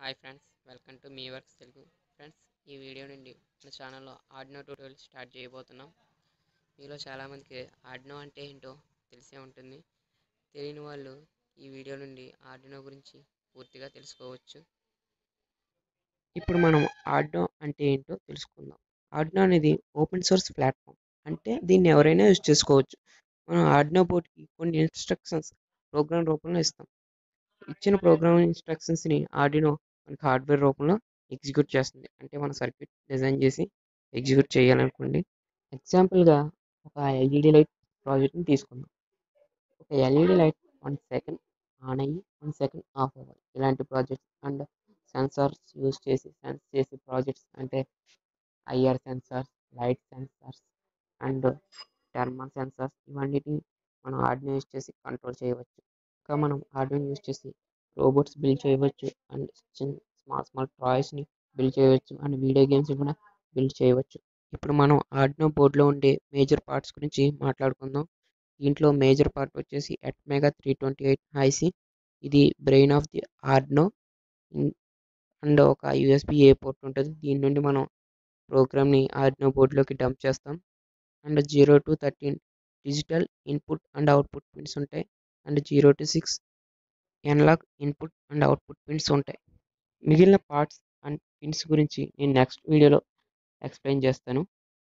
Hi friends, welcome to me works Telugu. Friends, ఈ video నుండి మన ఛానల్లో ఆర్డినో ట్యూటోరియల్ స్టార్ట్ చేయబోతున్నాం. మీలో చాలామందికి ఆర్డినో అంటే ఏంటో తెలిసే ఉంటుంది. తెలియని వాళ్ళు ఈ వీడియో నుండి ఆర్డినో గురించి పూర్తిగా తెలుసుకోవచ్చు. ఇప్పుడు మనం ఆర్డినో అంటే ఏంటో తెలుసుకుందాం. ఆర్డినో అనేది ఓపెన్ సోర్స్ ప్లాట్ఫామ్, అంటే దీన్ని ఎవరైనా యూజ్ చేసుకోవచ్చు. మనం ఆర్డినో బోర్డ్కి కొన్ని ఇన్స్ట్రక్షన్స్ ప్రోగ్రామ్ రూపంలో ఇస్తాం. ఇచ్చిన ప్రోగ్రామింగ్ ఇన్స్ట్రక్షన్స్ని ఆర్డినో మనకి హార్డ్వేర్ రూపంలో ఎగ్జిక్యూట్ చేస్తుంది. అంటే మన సర్క్యూట్ డిజైన్ చేసి ఎగ్జిక్యూట్ చేయాలనుకోండి. ఎగ్జాంపుల్గా ఒక ఎల్ఈడి లైట్ ప్రాజెక్ట్ని తీసుకుందాం. ఒక ఎల్ఈడి లైట్ 1 సెకండ్ ఆన్ అయ్యి 1 సెకండ్ ఆఫ్ అవ్వాలి. ఇలాంటి ప్రాజెక్ట్స్ అండ్ సెన్సార్స్ యూజ్ చేసి సెన్స్ చేసే ప్రాజెక్ట్స్ అంటే IR sensors, light sensors and thermal sensors, ఇవన్నిటిని మనం ఆర్డినో యూజ్ చేసి కంట్రోల్ చేయవచ్చు. ఇంకా మనం ఆర్డినో యూజ్ చేసి రోబోట్స్ బిల్డ్ చేయవచ్చు అండ్ స్మాల్ టాయ్స్ని బిల్డ్ చేయవచ్చు అండ్ వీడియో గేమ్స్ కూడా బిల్డ్ చేయవచ్చు. ఇప్పుడు మనం ఆర్డినో బోర్డులో ఉండే మేజర్ పార్ట్స్ గురించి మాట్లాడుకుందాం. దీంట్లో మేజర్ పార్ట్ వచ్చేసి అట్మెగా 328 ఐసి. ఇది brain of the Arduino and ఒక యూఎస్బి పోర్ట్ ఉంటుంది. దీని నుండి మనం ప్రోగ్రామ్ని ఆర్డినో బోర్డులోకి డంప్ చేస్తాం. And 0 to 13 digital input and output pins ఉంటాయి. And 0 to 6 analog input and output pins ఉంటాయి. మిగిలిన పార్ట్స్ అండ్ పిన్స్ గురించి నేను నెక్స్ట్ వీడియోలో ఎక్స్ప్లెయిన్ చేస్తాను.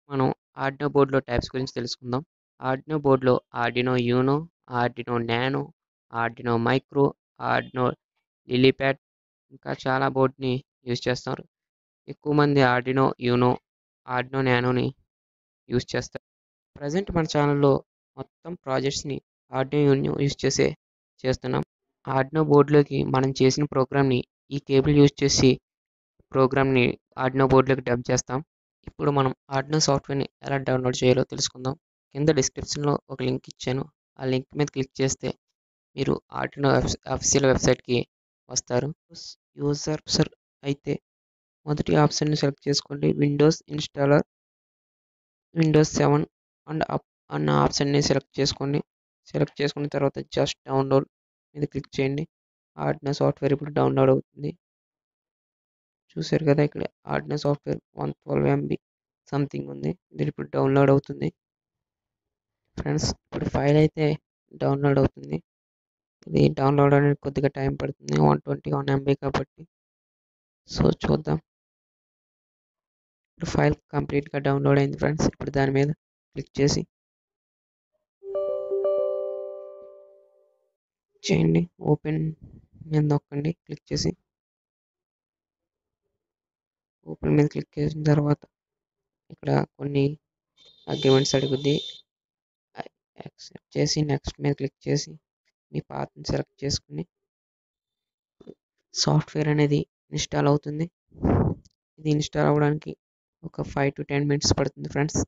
మనం ఆర్డినో బోర్డులో టైప్స్ గురించి తెలుసుకుందాం. ఆర్డినో బోర్డులో Arduino Uno, Arduino Nano, Arduino Micro, Arduino LilyPad ఇంకా చాలా బోర్డుని యూజ్ చేస్తారు. ఎక్కువ మంది ఆర్డినో యూనో, ఆర్డినో నానోని యూజ్ చేస్తారు. ప్రజెంట్ మన ఛానల్లో మొత్తం ప్రాజెక్ట్స్ని ఆర్డినో యూనో యూజ్ చేస్తున్నాం. ఆర్డినో బోర్డులోకి మనం చేసిన ప్రోగ్రామ్ని ఈ కేబుల్ యూజ్ చేసి ప్రోగ్రామ్ని ఆర్డినో బోర్డులోకి డంప్ చేస్తాం. ఇప్పుడు మనం ఆర్డినో సాఫ్ట్వేర్ని ఎలా డౌన్లోడ్ చేయాలో తెలుసుకుందాం. కింద డిస్క్రిప్షన్లో ఒక లింక్ ఇచ్చాను. ఆ లింక్ మీద క్లిక్ చేస్తే మీరు ఆర్డినో అఫీషియల్ వెబ్సైట్కి వస్తారు. యూజర్ అయితే మొదటి ఆప్షన్ని సెలెక్ట్ చేసుకోండి. Windows installer, Windows 7 and up అన్న ఆప్షన్ని సెలెక్ట్ చేసుకోండి. సెలెక్ట్ చేసుకున్న తర్వాత జస్ట్ డౌన్లోడ్ మీద క్లిక్ చేయండి. ఆర్డినో సాఫ్ట్వేర్ ఇప్పుడు డౌన్లోడ్ అవుతుంది. చూసారు కదా, ఇక్కడ ఆర్డినో సాఫ్ట్వేర్ 112 MB సంథింగ్ ఉంది. ఇది ఇప్పుడు డౌన్లోడ్ అవుతుంది. ఫ్రెండ్స్, ఇప్పుడు ఫైల్ అయితే డౌన్లోడ్ అవుతుంది. ఇది డౌన్లోడ్ అనేది కొద్దిగా టైం పడుతుంది, 121 MB కాబట్టి. సో చూద్దాం. ఇప్పుడు ఫైల్ కంప్లీట్గా డౌన్లోడ్ అయింది ఫ్రెండ్స్. ఇప్పుడు దాని మీద క్లిక్ చేయండి. ఓపెన్ మీద నొక్కండి. క్లిక్ చేసి ఓపెన్ మీద క్లిక్ చేసిన తర్వాత ఇక్కడ కొన్ని అగ్రిమెంట్స్ అడుగుద్ది. యాక్సెప్ట్ చేసి నెక్స్ట్ మీద క్లిక్ చేసి మీ పాత్ని సెలెక్ట్ చేసుకుని సాఫ్ట్వేర్ అనేది ఇన్స్టాల్ అవుతుంది. ఇది ఇన్స్టాల్ అవ్వడానికి ఒక 5 to 10 minutes పడుతుంది ఫ్రెండ్స్.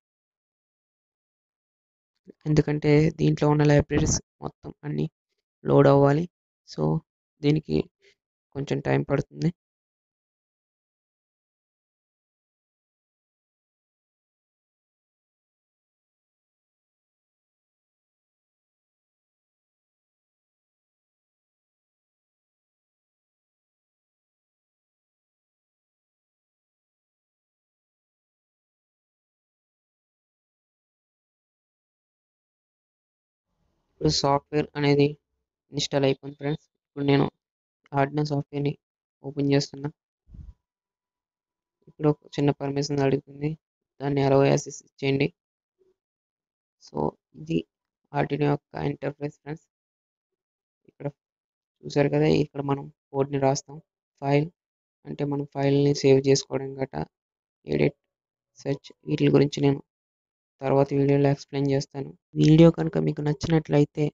ఎందుకంటే దీంట్లో ఉన్న లైబ్రరీస్ మొత్తం అన్నీ లోడ్ అవ్వాలి. సో దీనికి కొంచెం టైం పడుతుంది. ఇప్పుడు సాఫ్ట్వేర్ అనేది ఇన్స్టాల్ అయిపోయింది ఫ్రెండ్స్. ఇప్పుడు నేను ఆర్డినో సాఫ్ట్వేర్ని ఓపెన్ చేస్తున్నా. ఇప్పుడు ఒక చిన్న పర్మిషన్ అడుగుతుంది, దాన్ని అలౌ యాక్సెస్ ఇచ్చేయండి. సో ఇది ఆర్డినో యొక్క ఇంటర్ఫేస్ ఫ్రెండ్స్. ఇక్కడ చూసారు కదా, ఇక్కడ మనం కోడ్ని రాస్తాం. ఫైల్ అంటే మనం ఫైల్ని సేవ్ చేసుకోవడం గట, ఎడిట్, సెర్చ్, వీటి గురించి నేను తర్వాత వీడియోలో ఎక్స్ప్లెయిన్ చేస్తాను. వీడియో కనుక మీకు నచ్చినట్లయితే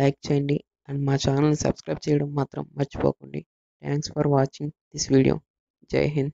లైక్ చేయండి అండ్ మా ఛానల్ని సబ్స్క్రైబ్ చేయడం మాత్రం మర్చిపోకండి. Thanks for watching this video. జై హింద్.